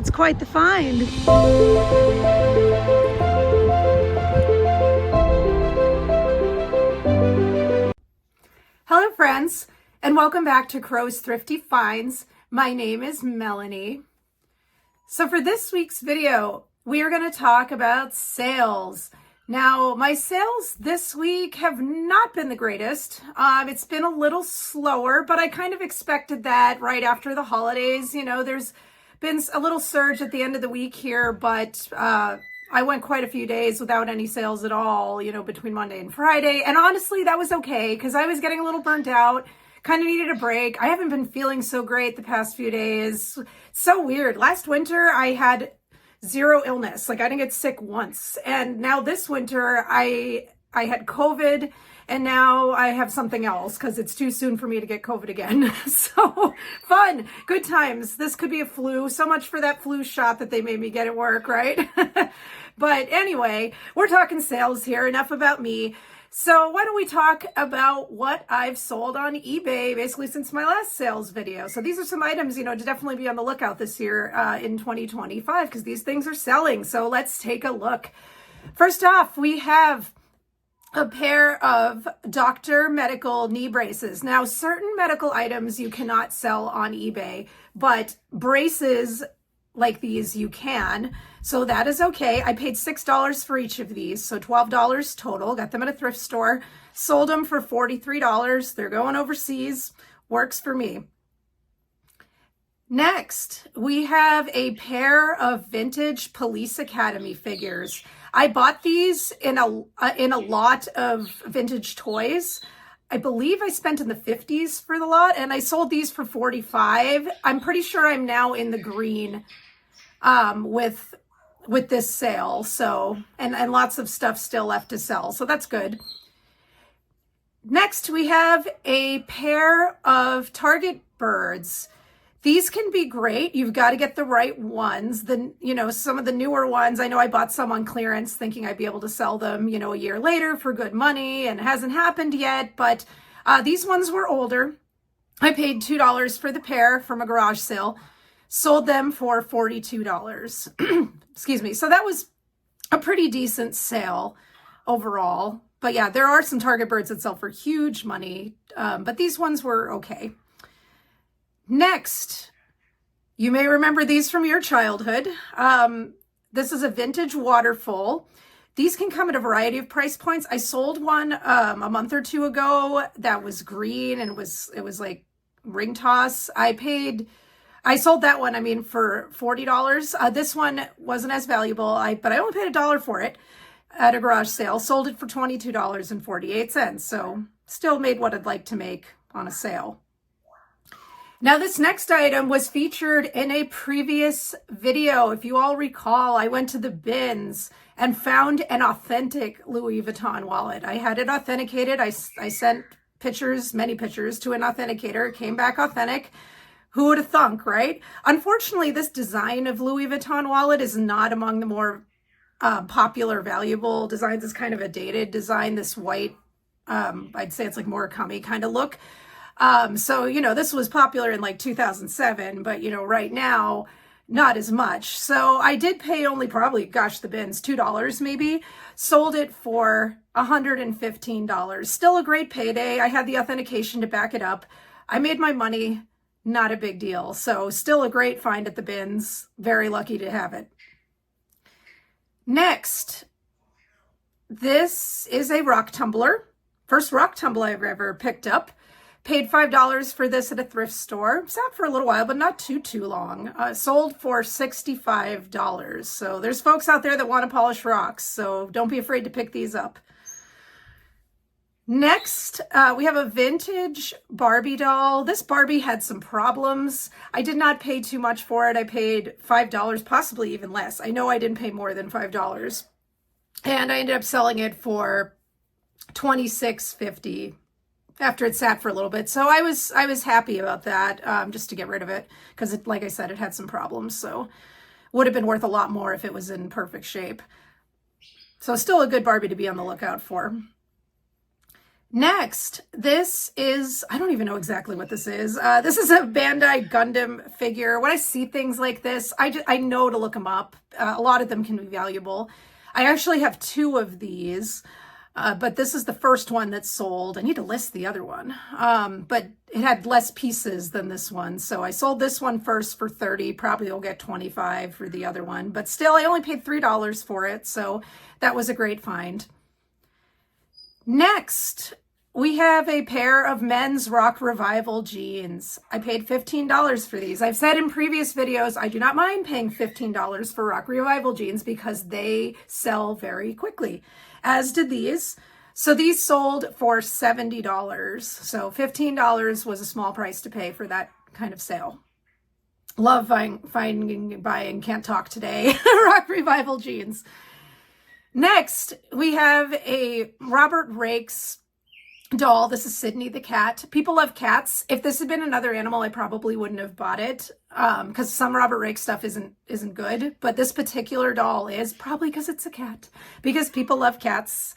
It's quite the find. Hello friends, and welcome back to Crow's Thrifty Finds. My name is Melanie. So for this week's video, we are going to talk about sales. Now, my sales this week have not been the greatest. It's been a little slower, but I kind of expected that right after the holidays. You know, there's been a little surge at the end of the week here, but I went quite a few days without any sales at all, you know, between Monday and Friday. And honestly, that was okay because I was getting a little burnt out, kind of needed a break. I haven't been feeling so great the past few days. So weird. Last winter, I had zero illness. Like I didn't get sick once. And now this winter, I had COVID. And now I have something else because it's too soon for me to get COVID again. So fun, good times. This could be a flu. So much for that flu shot that they made me get at work, right? But anyway, we're talking sales here. Enough about me. So why don't we talk about what I've sold on eBay basically since my last sales video. So these are some items, you know, to definitely be on the lookout this year in 2025 because these things are selling. So let's take a look. First off, we have a pair of Doctor Medical knee braces. Now, certain medical items you cannot sell on eBay, but braces like these you can. So that is okay. I paid $6 for each of these, so $12 total. Got them at a thrift store. Sold them for $43. They're going overseas. Works for me. Next, we have a pair of vintage Police Academy figures. I bought these in a lot of vintage toys. I believe I spent in the 50s for the lot, and I sold these for $45. I'm pretty sure I'm now in the green with this sale. So, and lots of stuff still left to sell. So that's good. Next, we have a pair of Target birds. These can be great. You've got to get the right ones. You know, some of the newer ones, I know I bought some on clearance thinking I'd be able to sell them, you know, a year later for good money, and it hasn't happened yet, but these ones were older. I paid $2 for the pair from a garage sale, sold them for $42. Excuse me. So that was a pretty decent sale overall. But yeah, there are some Target birds that sell for huge money, but these ones were okay. Next, you may remember these from your childhood. This is a vintage waterfall. These can come at a variety of price points. I sold one a month or two ago that was green and it was like ring toss. I sold that one, for $40. This one wasn't as valuable, but I only paid $1 for it at a garage sale. Sold it for $22.48. So still made what I'd like to make on a sale. Now, this next item was featured in a previous video. If you all recall, I went to the bins and found an authentic Louis Vuitton wallet. I had it authenticated. I sent pictures, many pictures, to an authenticator. It came back authentic. Who would have thunk, right? Unfortunately, this design of Louis Vuitton wallet is not among the more popular, valuable designs. It's kind of a dated design, this white, I'd say it's like Murakami kind of look. So, you know, this was popular in like 2007, but, you know, right now, not as much. So I did pay only probably, the bins, $2 maybe. Sold it for $115. Still a great payday. I had the authentication to back it up. I made my money, not a big deal. So still a great find at the bins. Very lucky to have it. Next, this is a rock tumbler. First rock tumbler I've ever picked up. Paid $5 for this at a thrift store. Sat for a little while, but not too long. Sold for $65. So there's folks out there that want to polish rocks. So don't be afraid to pick these up. Next, we have a vintage Barbie doll. This Barbie had some problems. I did not pay too much for it. I paid $5, possibly even less. I know I didn't pay more than $5. And I ended up selling it for $26.50. After it sat for a little bit. So I was happy about that, just to get rid of it, because like I said, it had some problems. So would have been worth a lot more if it was in perfect shape. So still a good Barbie to be on the lookout for. Next, this is, I don't even know exactly what this is. This is a Bandai Gundam figure. When I see things like this, I know to look them up. A lot of them can be valuable. I actually have two of these, but this is the first one that's sold. I need to list the other one, but it had less pieces than this one. So I sold this one first for 30, probably will get 25 for the other one, but still I only paid $3 for it. So that was a great find. Next, we have a pair of men's Rock Revival jeans. I paid $15 for these. I've said in previous videos, I do not mind paying $15 for Rock Revival jeans because they sell very quickly, as did these. So these sold for $70. So $15 was a small price to pay for that kind of sale. Love buying Can't Talk Today Rock Revival jeans. Next, we have a Robert Rakes doll. This is Sydney the cat. People love cats. If this had been another animal, I probably wouldn't have bought it because some Robert Rakes stuff isn't good. But this particular doll is probably because it's a cat, because people love cats.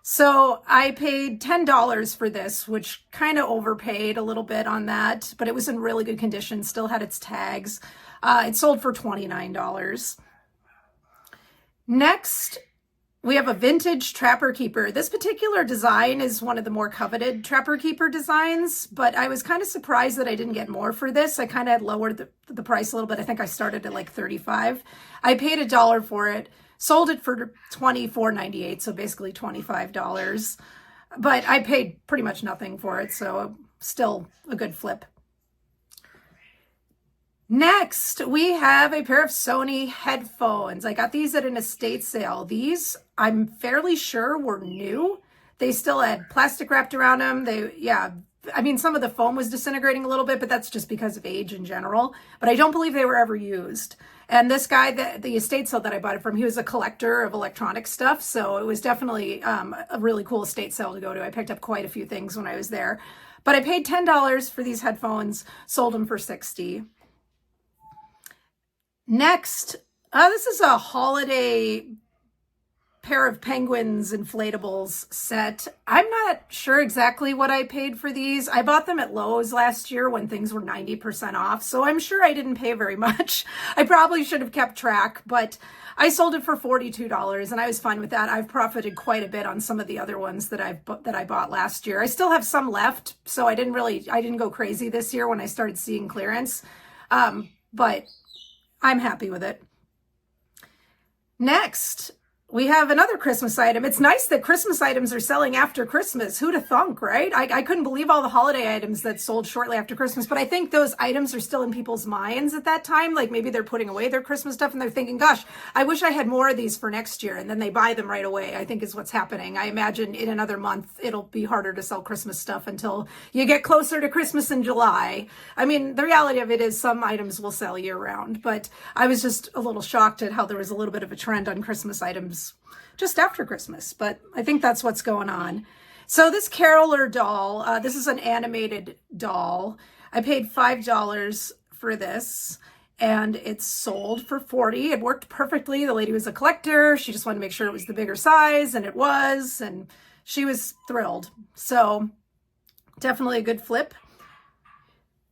So I paid $10 for this, which kind of overpaid a little bit on that, but it was in really good condition, still had its tags. It sold for $29. Next, we have a vintage Trapper Keeper. This particular design is one of the more coveted Trapper Keeper designs, but I was kind of surprised that I didn't get more for this. I kind of had lowered the price a little bit. I think I started at like $35. I paid $1 for it, sold it for $24.98, so basically $25. But I paid pretty much nothing for it, so still a good flip. Next, we have a pair of Sony headphones. I got these at an estate sale. These, I'm fairly sure, were new. They still had plastic wrapped around them. I mean, some of the foam was disintegrating a little bit, but that's just because of age in general. But I don't believe they were ever used. And this guy, the estate sale that I bought it from, he was a collector of electronic stuff. So it was definitely a really cool estate sale to go to. I picked up quite a few things when I was there. But I paid $10 for these headphones, sold them for $60. Next, this is a holiday pair of penguins inflatables set. I'm not sure exactly what I paid for these. I bought them at Lowe's last year when things were 90% off, so I'm sure I didn't pay very much. I probably should have kept track, but I sold it for $42 and I was fine with that. I've profited quite a bit on some of the other ones that I bought last year. I still have some left, so I didn't go crazy this year when I started seeing clearance, but I'm happy with it. Next, we have another Christmas item. It's nice that Christmas items are selling after Christmas. Who'd have thunk, right? I couldn't believe all the holiday items that sold shortly after Christmas, but I think those items are still in people's minds at that time. Like maybe they're putting away their Christmas stuff and they're thinking, gosh, I wish I had more of these for next year. And then they buy them right away, I think is what's happening. I imagine in another month, it'll be harder to sell Christmas stuff until you get closer to Christmas in July. I mean, the reality of it is some items will sell year round, but I was just a little shocked at how there was a little bit of a trend on Christmas items just after Christmas, but I think that's what's going on. So this Caroler doll, this is an animated doll. I paid $5 for this and it's sold for $40. It worked perfectly. The lady was a collector. She just wanted to make sure it was the bigger size, and it was, and she was thrilled. So definitely a good flip.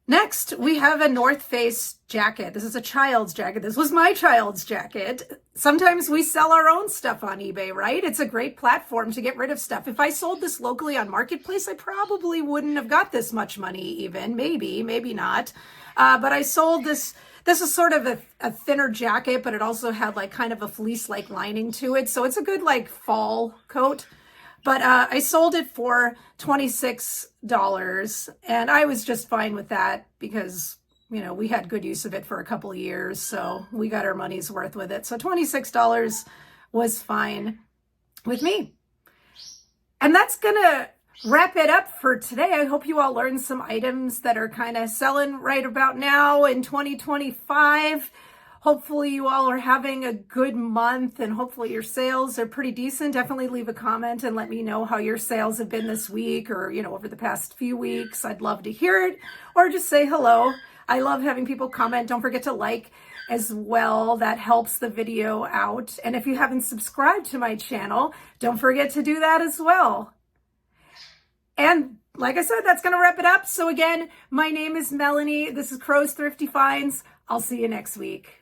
Next, we have a North Face jacket. This is a child's jacket. This was my child's jacket. Sometimes we sell our own stuff on eBay, right? It's a great platform to get rid of stuff. If I sold this locally on Marketplace, I probably wouldn't have got this much money even. Maybe not. But I sold this. This is sort of a thinner jacket, but it also had like kind of a fleece-like lining to it. So it's a good like fall coat. But I sold it for $26, and I was just fine with that because, you know, we had good use of it for a couple of years, so we got our money's worth with it. So $26 was fine with me. And that's going to wrap it up for today. I hope you all learned some items that are kind of selling right about now in 2025. Hopefully you all are having a good month and hopefully your sales are pretty decent. Definitely leave a comment and let me know how your sales have been this week or, you know, over the past few weeks. I'd love to hear it, or just say hello. I love having people comment. Don't forget to like as well. That helps the video out. And if you haven't subscribed to my channel, don't forget to do that as well. And like I said, that's going to wrap it up. So again, my name is Melanie. This is Crow's Thrifty Finds. I'll see you next week.